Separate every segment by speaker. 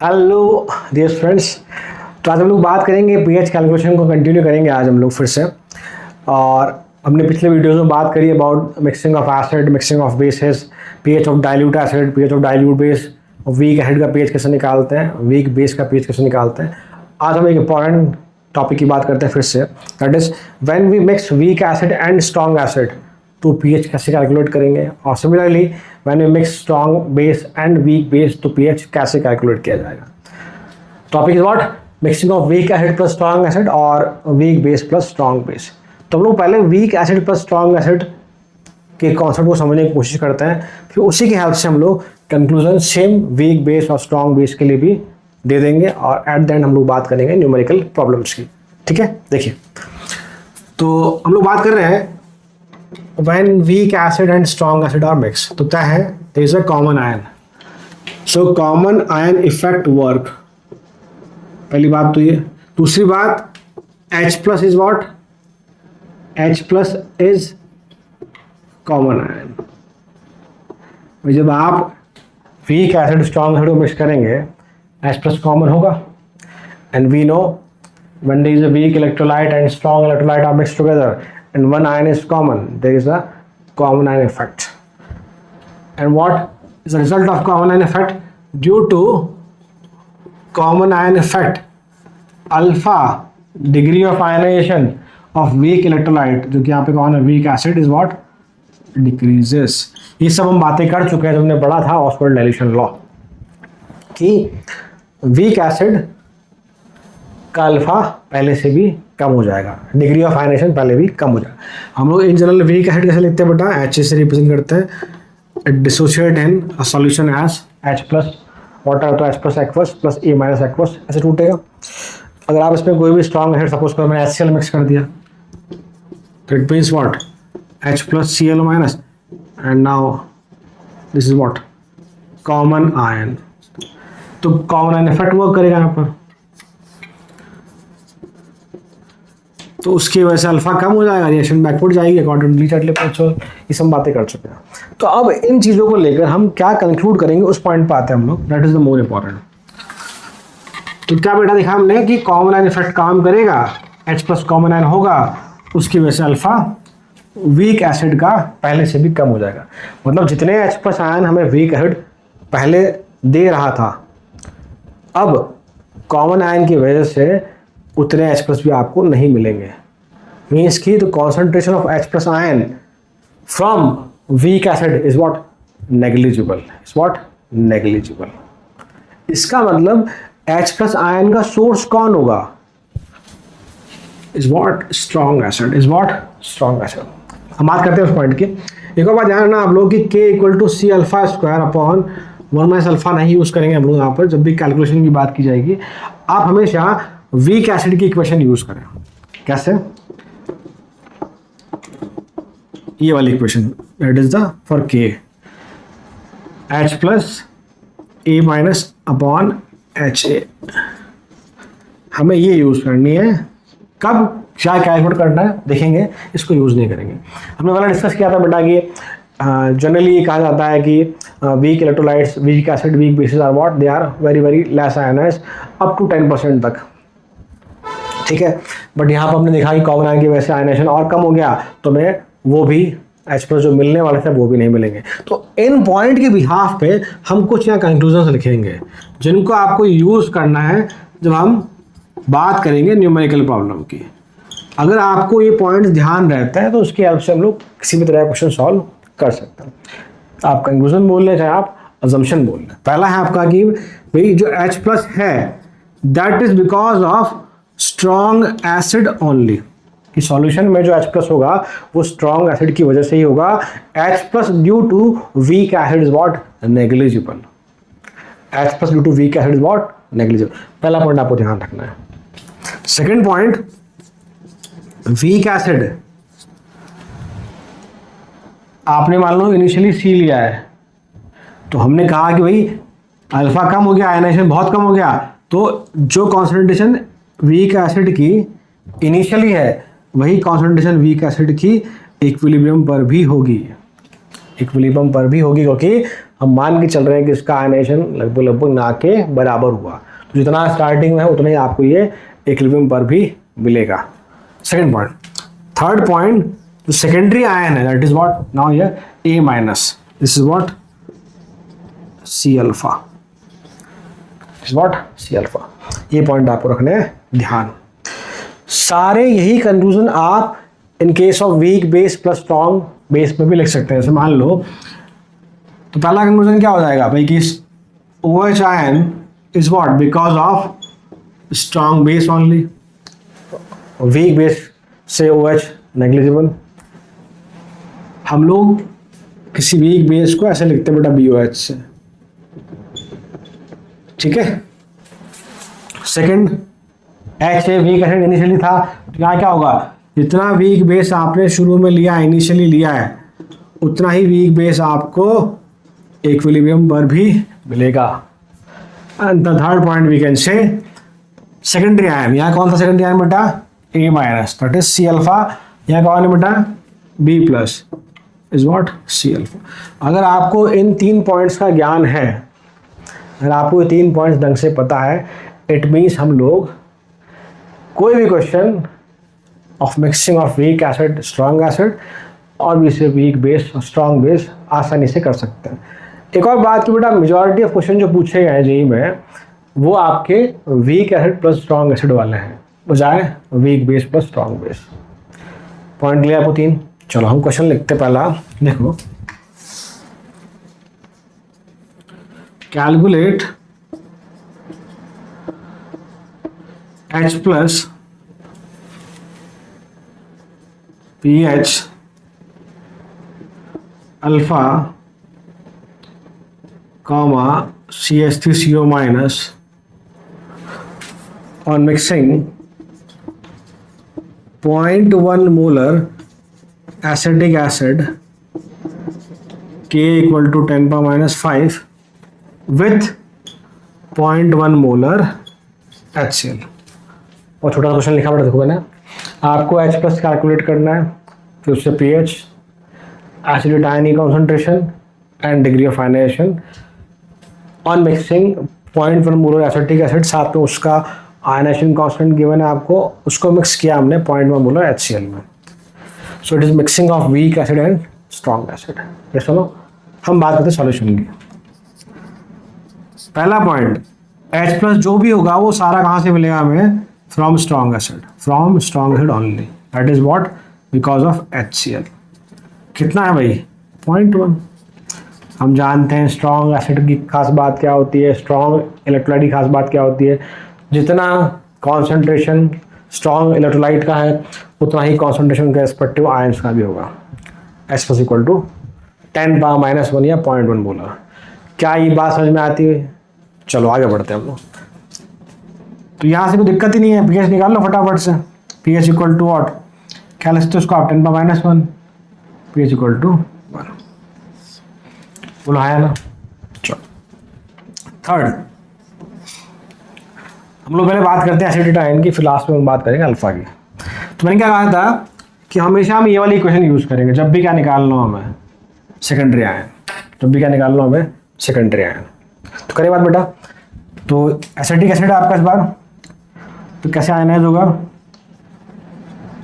Speaker 1: Hello dear friends. तो आज हम लोग बात करेंगे पीएच कैलकुलेशन को कंटिन्यू करेंगे आज हम लोग फिर से। और हमने पिछले वीडियोस में बात करी about mixing of acid, mixing of bases, pH of dilute acid, pH of dilute base, weak acid का पीएच कैसे निकालते हैं, वीक बेस का पीएच कैसे निकालते हैं। आज हम एक इंपॉर्टेंट टॉपिक की बात करते हैं फिर से, that is when we mix weak acid and strong acid तो पीएच कैसे कैलकुलेट करेंगे, और similarly when we mix strong base and weak base तो पीएच कैसे कैलकुलेट किया जाएगा। Topic is what, mixing of weak acid plus strong acid और weak base plus strong base. तो हम लोग पहले weak acid plus strong acid के कॉन्सेप्ट को समझने की कोशिश करते हैं, फिर उसी के हेल्प से हम लोग कंक्लूजन सेम वीक बेस और स्ट्रॉन्ग बेस के लिए भी दे देंगे, और एट द एंड हम लोग बात करेंगे न्यूमेरिकल प्रॉब्लम्स की। ठीक है, देखिए तो हम लोग बात कर रहे हैं when weak acid and strong acid are mixed, तो क्या है, there is a common ion, so common ion effect work। पहली बात तो ये। दूसरी बात H plus is what, H plus is common ion। जब आप weak acid strong acid को मिक्स करेंगे H plus common होगा, and we know when there is a weak electrolyte and strong electrolyte are mixed together and one ion is common, there is a common ion effect. And what is the result of common ion effect? Due to common ion effect, alpha degree of ionization of weak electrolyte, जो कि यहाँ पे कौन है, weak acid, is what, decreases। ये सब हम बातें कर चुके हैं जब हमने पढ़ा था ऑक्सफोर्ड डाइल्यूशन लॉ कि weak acid का अल्फा पहले से भी कम हो जाएगा, डिग्री ऑफ आयनेशन पहले भी कम हो जाएगा। हम लोग इन जनरल वीक एसिड कैसे लिखते हैं बेटा, एच से रिप्रेजेंट करते हैं, dissociate in a solution as H plus water, तो H plus aqueous plus A minus aqueous ऐसे टूटेगा। अगर आप इसमें कोई भी स्ट्रॉन्ग एसिड सपोज करो मैंने HCl मिक्स कर दिया तो it means what, H plus Cl minus, and now this is what, common ion. तो कॉमन आयन इफेक्ट वर्क करेगा यहाँ पर, तो उसकी वजह से अल्फा कम हो जाएगा, रिएक्शन बैकवर्ड जाएगी अकॉर्डिंग टू लीच टेम्परेचर। ये सब बातें कर चुके हैं। तो अब इन चीज़ों को लेकर हम क्या कंक्लूड करेंगे उस पॉइंट पर आते हैं हम लोग, that is the more important. तो क्या बेटा दिखा हमने कि कॉमन आयन इफेक्ट काम करेगा, H प्लस कॉमन आयन होगा, उसकी वजह से अल्फा वीक एसिड का पहले से भी कम हो जाएगा। मतलब जितने H प्लस आयन हमें वीक एसिड पहले दे रहा था, अब कॉमन आयन की वजह से उतने H प्लस भी आपको नहीं मिलेंगे। मीन्स की the concentration of H plus ion from week acid is what, negligible, is what, negligible. इसका मतलब H प्लस आयन का सोर्स कौन होगा, is what, strong acid, is what, strong acid. हम बात करते हैं उस पॉइंट की। एक और बात ध्यान रखना आप लोग कि K equal to C alpha square upon 1 minus alpha नहीं यूज करेंगे हम लोग यहाँ पर, जब भी कैलकुलेशन की बात की जाएगी। आप हमेशा वीक एसिड की इक्वेशन यूज करें। कैसे, ये वाली equation, that is the for K, H plus A minus upon HA, हमें ये यूज करनी है। कब क्या कैलकुलेट करना है देखेंगे, इसको यूज नहीं करेंगे। हमने वाला डिस्कस किया था बेटा कि जनरली ये कहा जाता है कि weak electrolytes, weak acid, weak basis are what, they are very very less ionised up to 10% तक। ठीक है, बट यहाँ पर हमने देखा कि कॉमन आयन की वजह से आयनाइजेशन और कम हो गया, तो मैं वो भी H प्लस जो मिलने वाले थे वो भी नहीं मिलेंगे। तो इन पॉइंट के बिहाफ पे हम कुछ यहाँ कंक्लूजन लिखेंगे जिनको आपको यूज़ करना है जब हम बात करेंगे न्यूमेरिकल प्रॉब्लम की। अगर आपको ये पॉइंट्स ध्यान रहता है तो उसकी हेल्प से हम लोग किसी भी तरह का क्वेश्चन सॉल्व कर सकते हैं। आप कंक्लूजन बोल लें चाहे आप अजम्पशन बोल लें। पहला है आपका कि भाई जो H प्लस है that is because of strong acid only, कि सॉल्यूशन में जो H प्लस होगा वो स्ट्रॉन्ग एसिड की वजह से ही होगा। H plus due to weak acid is what, negligible. H plus due to weak acid is what, negligible. पहला पॉइंट आपको ध्यान रखना है। सेकेंड पॉइंट, वीक एसिड आपने मान लो इनिशियली C लिया है, तो हमने कहा कि भाई अल्फा कम हो गया, आयनाइजेशन बहुत कम हो गया, तो जो कॉन्सेंट्रेशन वीक एसिड की इनिशियली है वही कॉन्सेंट्रेशन वीक एसिड की इक्विलिब्रियम पर भी होगी, इक्विलिब्रियम पर भी होगी, क्योंकि हम मान के चल रहे हैं कि इसका आयनाइजेशन लगभग लगभग ना के बराबर हुआ, तो जितना स्टार्टिंग में है उतना ही आपको ये इक्विलिब्रियम पर भी मिलेगा। Second point. थर्ड पॉइंट, जो सेकेंडरी आयन है that is what now here A minus, this is what C alpha, is what C alpha. ये पॉइंट आपको रखने हैं ध्यान। सारे यही कंक्लूजन आप in case of week base plus strong base में भी लिख सकते हैं। जैसे मान लो, तो पहला कंक्लूजन क्या हो जाएगा भाई कि OH ion is what because of strong base only, weak base से OH नेग्लिजिबल। हम लोग किसी वीक बेस को ऐसे लिखते हैं बेटा BOH से, ठीक है। Second, H weak acid initially था, तो यहाँ क्या होगा, जितना वीक बेस आपने शुरू में लिया इनिशियली लिया है उतना ही वीक बेस आपको इक्विलिब्रियम पर भी मिलेगा। And the third point we can say secondary ion, यहाँ कौन सा सेकेंडरी आयन बेटा A minus that is C alpha, यहाँ कौन है बेटा B plus is what C alpha. अगर आपको इन 3 पॉइंट्स का ज्ञान है, अगर आपको ये 3 पॉइंट्स ढंग से पता है, इट मीन्स हम लोग कोई भी question of mixing of weak acid strong acid और भी से वीक बेस और स्ट्रॉन्ग बेस आसानी से कर सकते हैं। एक और बात कि बेटा मेजॉरिटी ऑफ क्वेश्चन जो पूछे गए हैं जेईई में वो आपके week acid plus strong acid वाले हैं बजाय week base plus strong base. Point लिया आपको 3। चलो हम क्वेश्चन लिखते पहला, देखो calculate H plus pH alpha comma CH3CO minus on mixing 0.1 molar acetic acid Ka equal to 10 power minus 5 with 0.1 molar HCl। और छोटा क्वेश्चन लिखा पड़ा, देखो मैंने आपको H प्लस कैलकुलेट करना है, फिर उससे pH, acid ion concentration and degree of ionisation on mixing 0.1 molar acetic acid, साथ में उसका आयनाइजेशन कांस्टेंट गिवन है आपको, उसको मिक्स किया हमने 0.1 मोलर HCl में। So it is mixing of weak acid and strong acid. ये सुनो, हम बात करते हैं सॉल्यूशन की। पहला पॉइंट, H प्लस जो भी होगा वो सारा कहाँ से मिलेगा हमें, from strong acid, from strong acid only, that is what because of HCl। कितना है भाई 0.1। हम जानते हैं स्ट्रॉन्ग एसिड की खास बात क्या होती है, स्ट्रॉन्ग इलेक्ट्रोलाइट की खास बात क्या होती है, जितना कॉन्सेंट्रेशन स्ट्रॉन्ग इलेक्ट्रोलाइट का है उतना ही कॉन्सेंट्रेशन के रेस्पेक्टिव आयंस का भी होगा। H plus equal to 10 power minus 1 या 0.1 बोला। क्या ये बात समझ में आती है? चलो आगे बढ़ते हैं हम लोग। तो यहाँ से कोई दिक्कत ही नहीं है, pH निकाल लो फटाफट से। pH इक्वल टू वॉट, क्या लिखते हो उसको आप 10 power minus 1, pH equal to 1। बोलो है ना। चलो थर्ड, हम लोग पहले बात करते हैं एसिडिक आयन की, फिर लास्ट में हम बात करेंगे अल्फा की। तो मैंने क्या कहा था कि हमेशा हम ये वाली इक्वेशन यूज करेंगे जब भी क्या निकालना हो हमें, सेकेंडरी आयन, जब भी क्या निकालना हो हमें सेकेंडरी आयन। तो करिए बात बेटा, तो एसिटिक एसिड है आपका इस बार, तो कैसे आयनाइज होगा,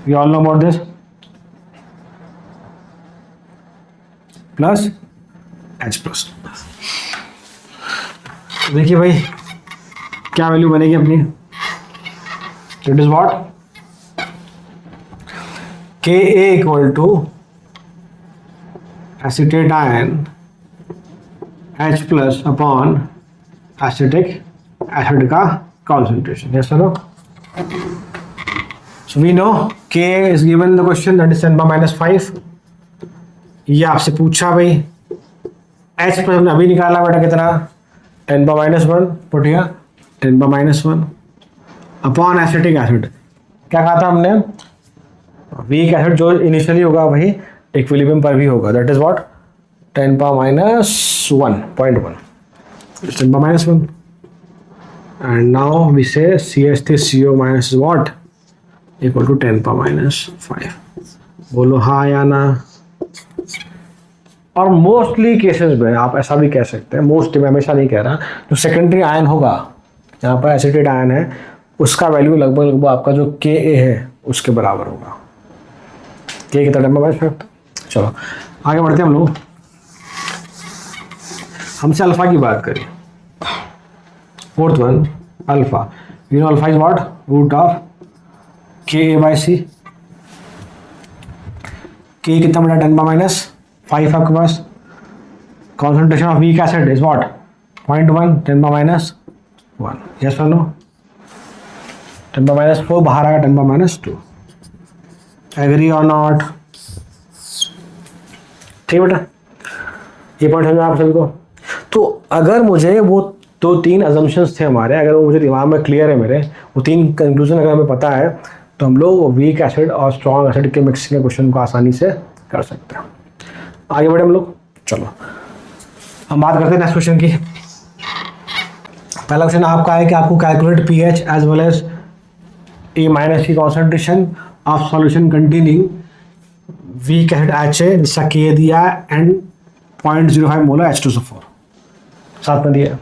Speaker 1: you all know about this, plus H plus. देखिए भाई क्या वैल्यू बनेगी अपनी, it is what Ka equal to acetate ion H plus upon acetic acid का concentration. Yes no, so we know Ka is given in the question that is 10 power minus 5। ये आपसे पूछा भाई, H प्लस हमने अभी निकाला बेटा कितना, 10 power minus 1, put here 10 power minus 1 upon acetic acid. क्या कहा था हमने, वीक एसिड जो इनिशियली होगा वही इक्विलिब्रियम पर भी होगा, that is what 10 power minus 1.1, 10 power minus 1। And now we say CH3CO minus is what equal to 10 power minus 5। बोलो हाँ या ना। और मोस्टली केसेस में आप ऐसा भी कह सकते हैं, मोस्टली मैं हमेशा नहीं कह रहा, जो सेकेंडरी आयन होगा यहाँ पर एसिटेट आयन है उसका वैल्यू लगभग लगभग आपका जो Ka है उसके बराबर होगा। K कितना टेम्पा माइनस 5। चलो आगे बढ़ते हैं हम लोग। हमसे अल्फा की बात करें, fourth one alpha, you know alpha is what, root of Ka/C। K कितना बड़ा 10⁻⁵ आपके पास। Concentration of weak acid is what 0.1 10⁻⁴ yes और नो। 10⁻⁴ बाहर आएगा 10⁻²। एग्री और नॉट? ठीक बेटा, ये पॉइंट समझ में आप सभी को। तो अगर मुझे वो 2-3 अजम्पशंस थे हमारे, अगर वो मुझे दिमाग में क्लियर है मेरे, वो 3 कंक्लूजन अगर हमें पता है, तो हम लोग वीक एसिड और स्ट्रॉन्ग एसिड के मिक्सिंग के क्वेश्चन को आसानी से कर सकते हैं। आगे बढ़े हम लोग। चलो हम बात करते हैं नेक्स्ट क्वेश्चन की। पहला क्वेश्चन आपका है कि आपको calculate pH as well as A- की concentration of solution containing weak acid HA, जिसका K दिया एंड 0.05 मोलर H2SO4 साथ में दिया।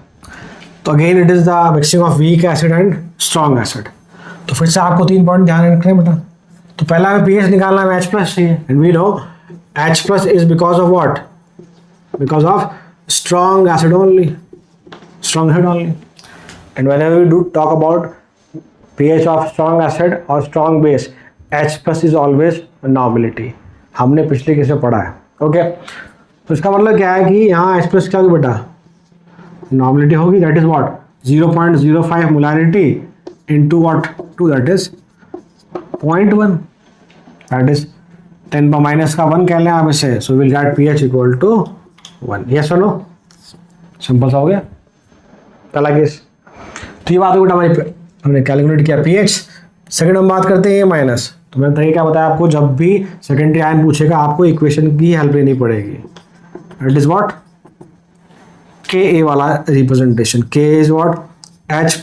Speaker 1: तो again it is the mixing of weak acid and strong acid. तो फिर से आपको 3 पॉइंट ध्यान रखने बेटा। तो पहला हमें पीएच निकालना है, H+ चाहिए, and we know H+ is because of what, because of strong acid only, and whenever we do talk about pH of strong acid or strong base, H+ is always a normality। हमने पिछले case में पढ़ा है। Okay, तो इसका मतलब क्या है कि यहाँ H+ क्या होगी बेटा, नॉर्मलिटी होगी, that is what 0.05 molarity into what 2, that is 0.1, that is 10⁻⁻1 कह लें आप इसे। So will get pH equal to 1। Yes और नो? सिंपल सा हो गया पहला केस। तो ये बात हो बेटा हमारी, हमने कैलकुलेट किया पीएच। सेकंड हम बात करते हैं A-। तो मैंने तरीका क्या बताया आपको, जब भी सेकेंडरी आयन पूछेगा आपको इक्वेशन की हेल्प लेनी पड़ेगी। इट इज व्हाट Ka वाला representation, K is what H+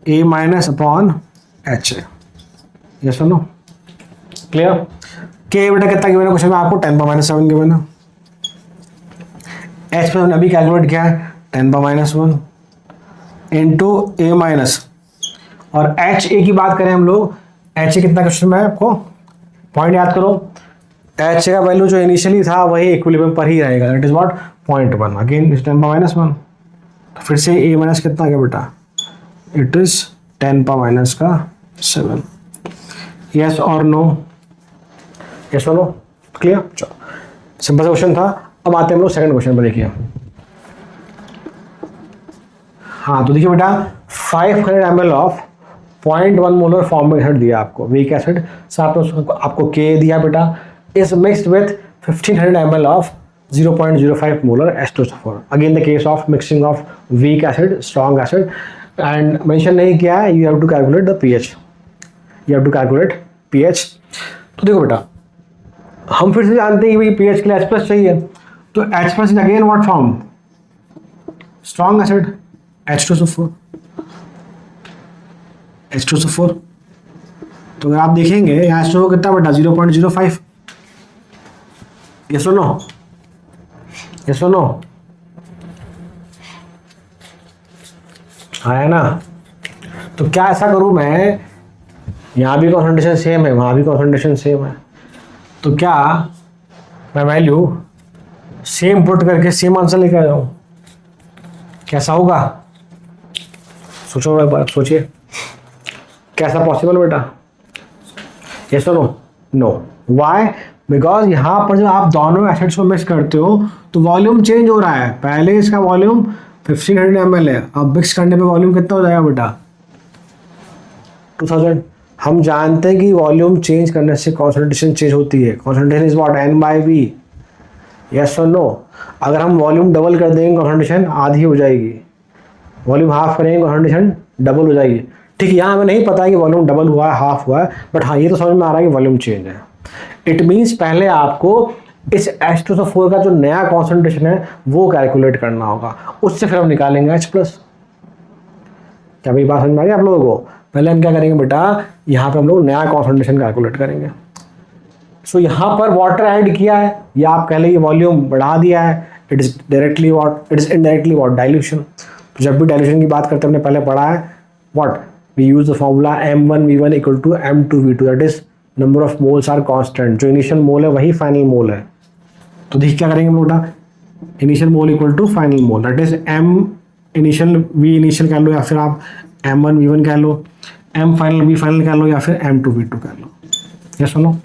Speaker 1: A- upon HA। Yes और नो? क्लियर? K बेटा कितना गिवन है क्वेश्चन में आपको, 10⁻⁷ गिवन है। H+ हमने अभी कैलकुलेट किया है 10⁻⁴ इंटू A-। और HA की बात करें हम लोग, HA कितना क्वेश्चन में है आपको, पॉइंट याद करो, HA का वैल्यू जो इनिशियली था वही इक्विलिब्रियम पर ही रहेगा, that is what 0.1, again is 10⁻⁴। तो फिर से A- कितना गया बेटा, इट इज 10⁻⁷। यस और नो? यस और नो? क्लियर? चलो सिंपल सा क्वेश्चन था। अब आते हैं हम लोग सेकंड क्वेश्चन पर। देखिए हाँ, तो देखिए बेटा 500 ml of 0.1 molar formic acid दिया आपको, वीक एसिड, साथ में आपको K दिया बेटा, is mixed with 1500 ml of 0.05 molar H2SO4। Again the case of mixing of weak acid strong acid, and mention नहीं किया है, you have to calculate the pH, you have to calculate pH. तो देखो बेटा हम फिर से जानते हैं कि भाई पीएच के लिए H+ चाहिए, तो H+ is again what form, strong acid H2SO4। H2SO4 तो अगर आप देखेंगे यहाँ H2SO कितना बेटा 0.05। यस और नो? यस और नो? आया ना? तो क्या ऐसा करूं मैं, यहाँ भी कॉन्सेंट्रेशन सेम है, वहाँ भी कॉन्सेंट्रेशन सेम है, तो क्या मैं वैल्यू सेम पुट करके सेम आंसर लेकर आ जाऊँ? कैसा होगा? सोचो एक बार, सोचिए कैसा पॉसिबल बेटा? यस और नो? नो। व्हाई? बिकॉज यहाँ पर जब आप दोनों एसिड्स को मिक्स करते हो तो वॉल्यूम चेंज हो रहा है। पहले इसका वॉल्यूम 1500 ml है, अब मिक्स करने पे वॉल्यूम कितना हो जाएगा बेटा 2000। हम जानते हैं कि वॉल्यूम चेंज करने से कॉन्सेंट्रेशन चेंज होती है। Concentration is what N/V। Yes और नो? अगर हम वॉल्यूम डबल कर देंगे कॉन्सेंट्रेशन आधी हो जाएगी, वॉल्यूम हाफ करेंगे कॉन्सेंट्रेशन डबल हो जाएगी। ठीक है, यहाँ हमें नहीं पता है कि वॉल्यूम डबल हुआ है हाफ हुआ है, बट हाँ ये तो समझ में आ रहा है कि वॉल्यूम चेंज है। इट मीन्स पहले आपको इस H2SO4 का जो नया कॉन्सेंट्रेशन है वो कैलकुलेट करना होगा, उससे फिर हम निकालेंगे H+। क्या भाई बात समझ में आ रही है आप लोगों को? पहले हम क्या करेंगे बेटा, यहाँ पे हम लोग नया कॉन्सेंट्रेशन कैलकुलेट करेंगे। सो यहाँ पर वाटर ऐड किया है, या आप कह लें वॉल्यूम बढ़ा दिया है, it is directly what, it is indirectly what, dilution. तो जब भी डाइल्यूशन की बात करते हैं हमने पहले पढ़ा है what, we use the formula m1v1 equal to m2v2, that is number of moles are constant. जो इनिशियल मोल है वही फाइनल मोल है। तो देखिए क्या करेंगे हम लोग, initial mole equal to final mole, that is m initial v initial कह लो, या फिर आप m1v1 कह लो, m फाइनल v फाइनल कह लो, या फिर m2v2 कह लो। ये सुनो,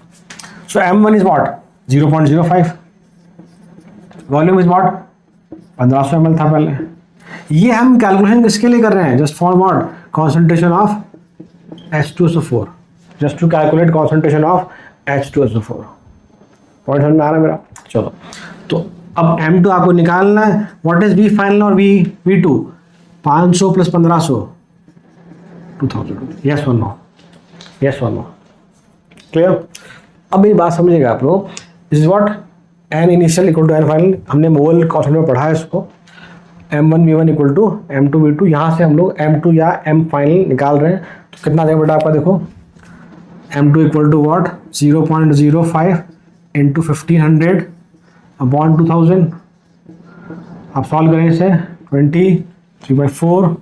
Speaker 1: so m1 is what 0.05, volume is what 1500 ml था पहले। ये हम कैलकुलेशन किसके लिए कर रहे हैं, just for what, concentration of H2SO4, just to calculate concentration of H2SO4। Point समझ में आ रहा है मेरा? चलो, तो अब M2 आपको निकालना है, व्हाट इज V फाइनल और V2, 500 प्लस 1500 2000, यस और नो, यस और नो, क्लियर? अब मेरी बात समझिएगा आप लोग, this is what n initial equal to n final, हमने मोल कॉन्सेप्ट में पढ़ा है इसको, m1v1 इक्वल टू m2v2, यहाँ से हम लोग m2 या m फाइनल निकाल रहे हैं। तो कितना देगा बेटा आपका, देखो m2 equal to what 0.05 into 1500 upon 2000। आप सॉल्व करें इसे, 20 3/4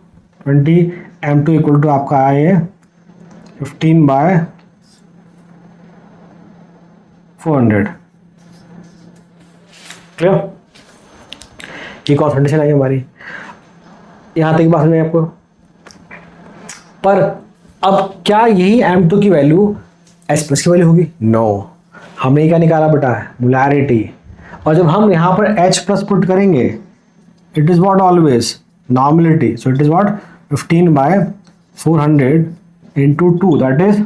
Speaker 1: 20, m2 इक्वल टू आपका आए है 15/400, क्लियर? ये कॉन्सेंट्रेशन आई हमारी, यहाँ तक की बात समझ आपको। पर अब क्या यही m2 की वैल्यू H+ की वैल्यू होगी? नो, हमने क्या निकाला बेटा, मोलैरिटी। और जब हम यहाँ पर H+ पुट करेंगे, it is what always normality, so it is what 15/400 into 2, that is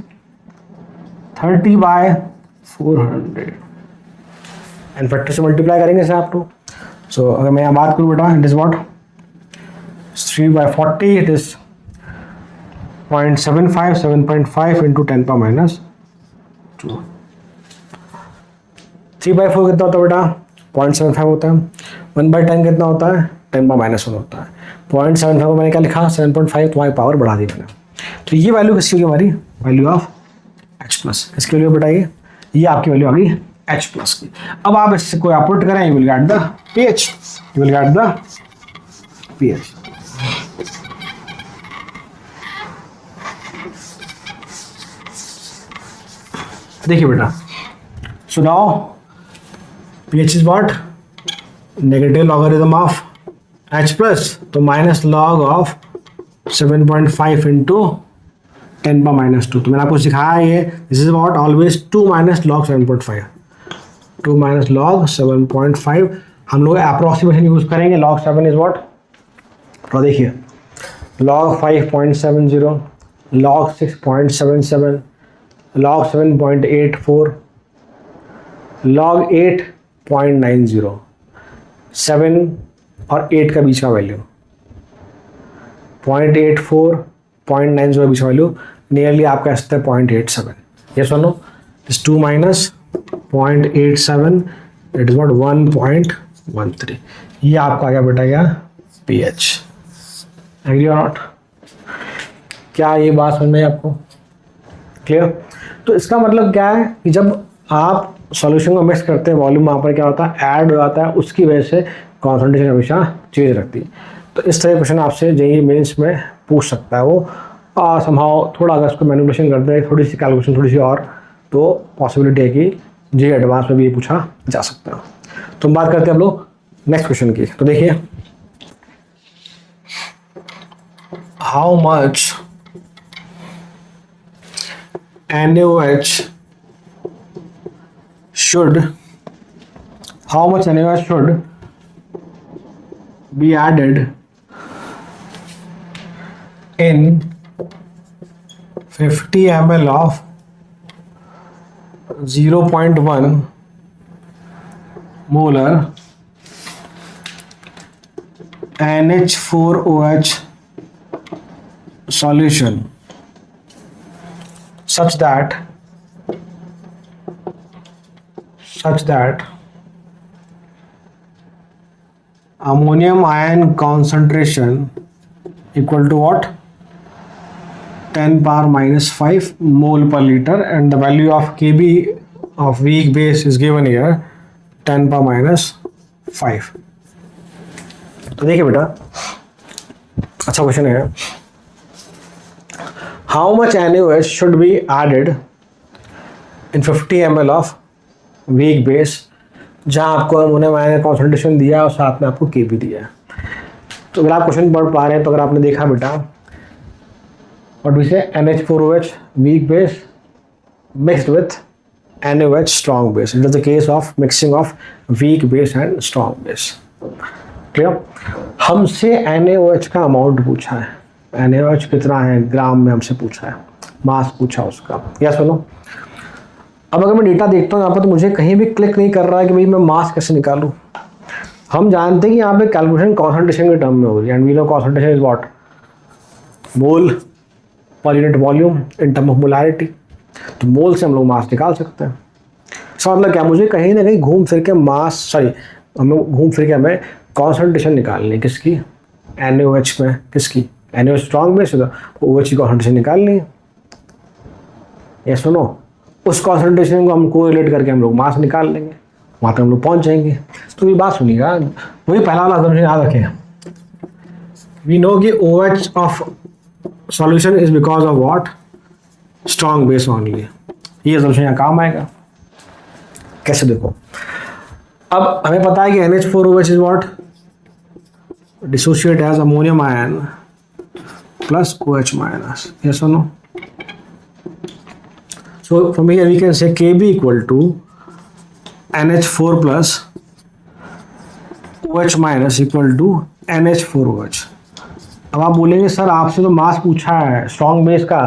Speaker 1: 30/400, and factor से मल्टीप्लाई करेंगे इसे आप लोग। सो अगर मैं यहाँ बात करूँ बेटा, it is what 3/40, it is 0.75 7.5 into 10⁻²। 3/4 कितना होता है बेटा, 0.75 होता है। 1/10 कितना होता है, 10⁻1 होता है। 0.75 को मैंने क्या लिखा, 7.5, तुम्हारी पावर बढ़ा दी मैंने। तो ये वैल्यू किसकी होगी हमारी, वैल्यू ऑफ H+। किसकी वैल्यू बेटा, ये आपकी वैल्यू आ गई H+ की। अब आप इससे कोई पुट करें, you will get the pH, you will get the pH। देखिए बेटा, so now pH is what, negative logarithm of H+, तो माइनस लॉग ऑफ 7.5 इंटू 10⁻²। तो मैंने आपको सिखाया ये, this is what always 2 minus log 7.5, 2 minus log 7.5। हम लोग अप्रोक्सीमेशन यूज करेंगे, लॉग 7 इज व्हाट, तो देखिए लॉग 5.70, लॉग 6.77, लॉग 7.84, लॉग 8.90, 7 और 8 का बीच का वैल्यू 0.84, 0.90 का बीच का वैल्यू नियरली आपका इससे 0.87। ये सुनो, इस 2 माइनस 0.87, इट इज व्हाट 1.13। ये आपका आ गया बेटा क्या, pH। एग्री और नॉट? क्या ये बात समझ में आपको क्लियर? तो इसका मतलब क्या है कि जब आप सॉल्यूशन को मिक्स करते हैं, वॉल्यूम वहाँ पर क्या होता है, ऐड हो जाता है, उसकी वजह से कॉन्सेंट्रेशन हमेशा चेंज रखती है। तो इस तरह क्वेश्चन आपसे जेईई मेंस में पूछ सकता है वो, समहाउ थोड़ा अगर उसको मैनिपुलेशन करते हैं, थोड़ी सी कैलकुलेशन थोड़ी सी और, तो पॉसिबिलिटी है कि जेईई एडवांस में भी ये पूछा जा सकता है। तो हम बात करते हैं हम लोग नेक्स्ट क्वेश्चन की। तो देखिए, how much NaOH should be added in 50 ml of 0.1 molar NH4OH solution such that ammonium ion concentration equal to what, 10⁻⁵ mole per liter, and the value of Kb of weak base is given here 10 power minus 5. तो देखिए बेटा, अच्छा question है, how much NaOH should be added in 50 ml of weak base, जहाँ आपको ammonium ion का concentration दिया और साथ में आपको के भी दिया है. तो अगर आप क्वेश्चन पढ़ पा रहे हैं तो अगर आपने देखा बेटा, what we say, NH4OH weak base mixed with NaOH strong base. It is the case of mixing of weak base and strong base. Clear? हमसे NaOH का अमाउंट पूछा है, NaOH कितना है ग्राम में हमसे पूछा है, मास पूछा उसका. या सुनो, अब अगर मैं डेटा देखता हूँ यहाँ पर तो मुझे कहीं भी क्लिक नहीं कर रहा है कि भाई मैं मास कैसे निकालूँ. हम जानते हैं कि यहाँ पे कैलकुलेशन कॉन्सेंट्रेशन के टर्म में हो रही है, and we know concentration is what, mole per unit volume in term of molarity. तो मोल से हम लोग मास निकाल सकते हैं. इसका मतलब क्या, मुझे कहीं ना कहीं घूम फिर के हमें कॉन्सेंट्रेशन निकालनी है. किसकी? NaOH में. किसकी? NaOH स्ट्रॉन्ग बेस है तो OH की कॉन्सेंट्रेशन निकालनी है. ये सुनो, उस कॉन्सेंट्रेशन को हम कोरिलेट करके हम लोग मास निकाल लेंगे, वहाँ तक हम लोग पहुँच जाएंगे. तो ये बात सुनिएगा, वही पहला वाला असम्पशन याद रखें. वी नो कि OH of solution is because of what, strong base only. ये असम्पशन यहाँ काम आएगा. कैसे देखो, अब हमें पता है कि NH4OH is what, dissociate as ammonium ion plus OH minus. Yes और no? So from here we can say Kb equal to NH4 plus OH minus equal to NH4OH. अब आप बोलेंगे सर आपसे तो मास पूछा है स्ट्रॉन्ग बेस का,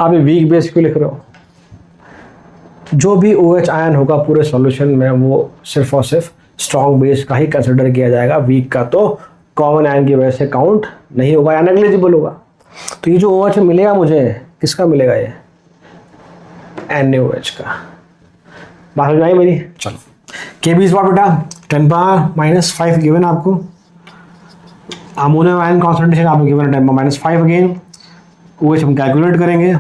Speaker 1: आप ये वीक बेस क्यों लिख रहे हो? जो भी OH आयन होगा पूरे सॉल्यूशन में वो सिर्फ और सिर्फ स्ट्रॉन्ग बेस का ही कंसिडर किया जाएगा, वीक का तो कॉमन आयन की वजह से काउंट नहीं होगा या नेग्लिजिबल होगा. तो ये जो OH मिलेगा मुझे, किसका मिलेगा? ये NaOH का. बात हो जाए मेरी. चलो, Kb इज व्हाट बेटा, 10 पावर माइनस 5 गिवन आपको. अमोनियम आयन कॉन्सेंट्रेशन आपको given 10 power minus 5 again. OH हम कैलकुलेट करेंगे.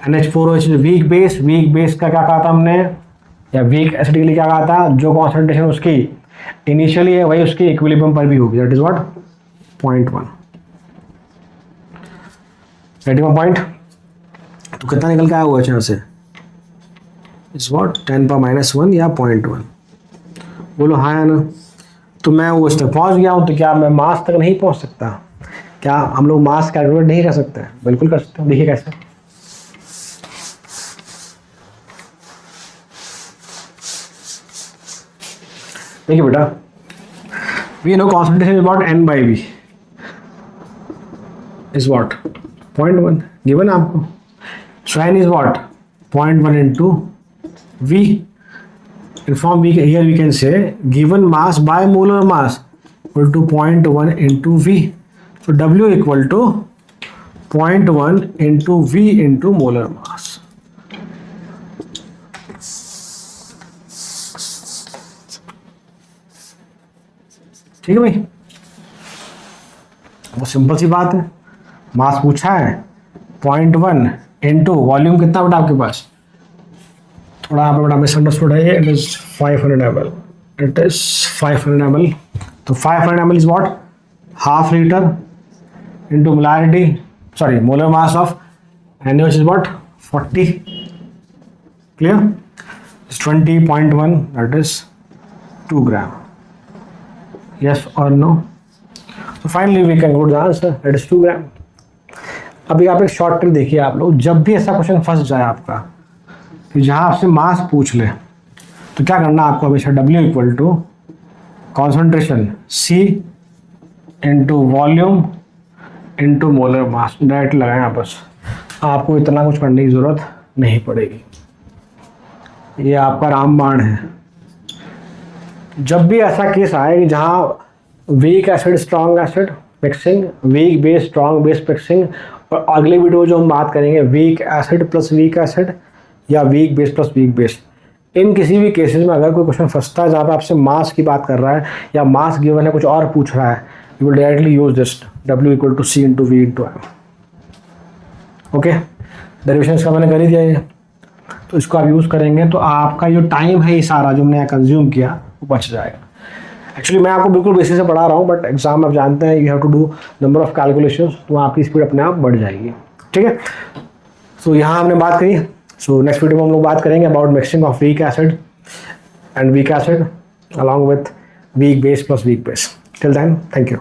Speaker 1: NH4OH weak base, weak base का क्या कहा था हमने, या वीक एसिड के लिए क्या कहा था, जो कॉन्सेंट्रेशन उसकी इनिशियली है वही उसकी इक्विलिब्रियम पर भी होगी, that is what 0.1. Ready one point. तो कितना निकल के आया OH यहाँ से, इज व्हाट 10 पावर माइनस 1 या 0.1. बोलो हाँ या ना. तो मैं OH तक पहुँच गया हूँ, तो क्या मैं मास तक नहीं पहुँच सकता? क्या हम लोग मास कैलकुलेट नहीं कर सकते? बिल्कुल कर सकते हैं. देखिए कैसे. देखिए बेटा, we know concentration is what N by V is what 0.1 given आपको. So N is what 0.1 into V. In form here we can say given mass by molar mass equal to 0.1 into V. So W equal to 0.1 into V into molar mass. ठीक है भाई, बहुत simple सी बात है. मास पूछा है 0.1 into volume कितना बेटा आपके पास, थोड़ा यहाँ पे बड़ा मिसअंडरस्टूड है. It is 500 ml. It is 500 ml. तो 500 ml is what, half litre into molarity, sorry molar mass of NaOH is what 40. Clear? 20.1 that is 2 gram. Yes और नो? तो finally we can good the answer, that is 2 gram. अभी आप एक short trick देखिए आप लोग, जब भी ऐसा क्वेश्चन फंस जाए आपका कि जहाँ आपसे मास पूछ ले, तो क्या करना आपको, हमेशा W equal to concentration C into volume into molar mass direct लगाएं आप. बस आपको इतना कुछ करने की ज़रूरत नहीं पड़ेगी. ये आपका रामबाण है. जब भी ऐसा केस आए कि जहाँ weak acid strong acid mixing, weak base strong base mixing, और अगले वीडियो जो हम बात करेंगे weak acid plus weak acid या weak base plus weak base, इन किसी भी केसेस में अगर कोई क्वेश्चन फंसता है जहाँ पे आपसे मास की बात कर रहा है या मास गिवन है कुछ और पूछ रहा है, you will directly use this W equal to C into V into M. Okay, derivation का मैंने कर ही दिया ये. तो इसको आप यूज़ करेंगे तो आपका जो टाइम है ये सारा जो हमने कंज्यूम किया वो बच जाएगा। एक्चुअली मैं आपको बिल्कुल बेसिक से पढ़ा रहा हूँ, बट एग्जाम आप जानते हैं you have to do number of calculations, तो आपकी स्पीड अपने आप बढ़ जाएगी। ठीक है, सो यहाँ हमने बात करी। सो नेक्स्ट वीडियो में हम लोग बात करेंगे about mixing of weak acid and weak acid along with weak base plus weak base. Till then, thank you.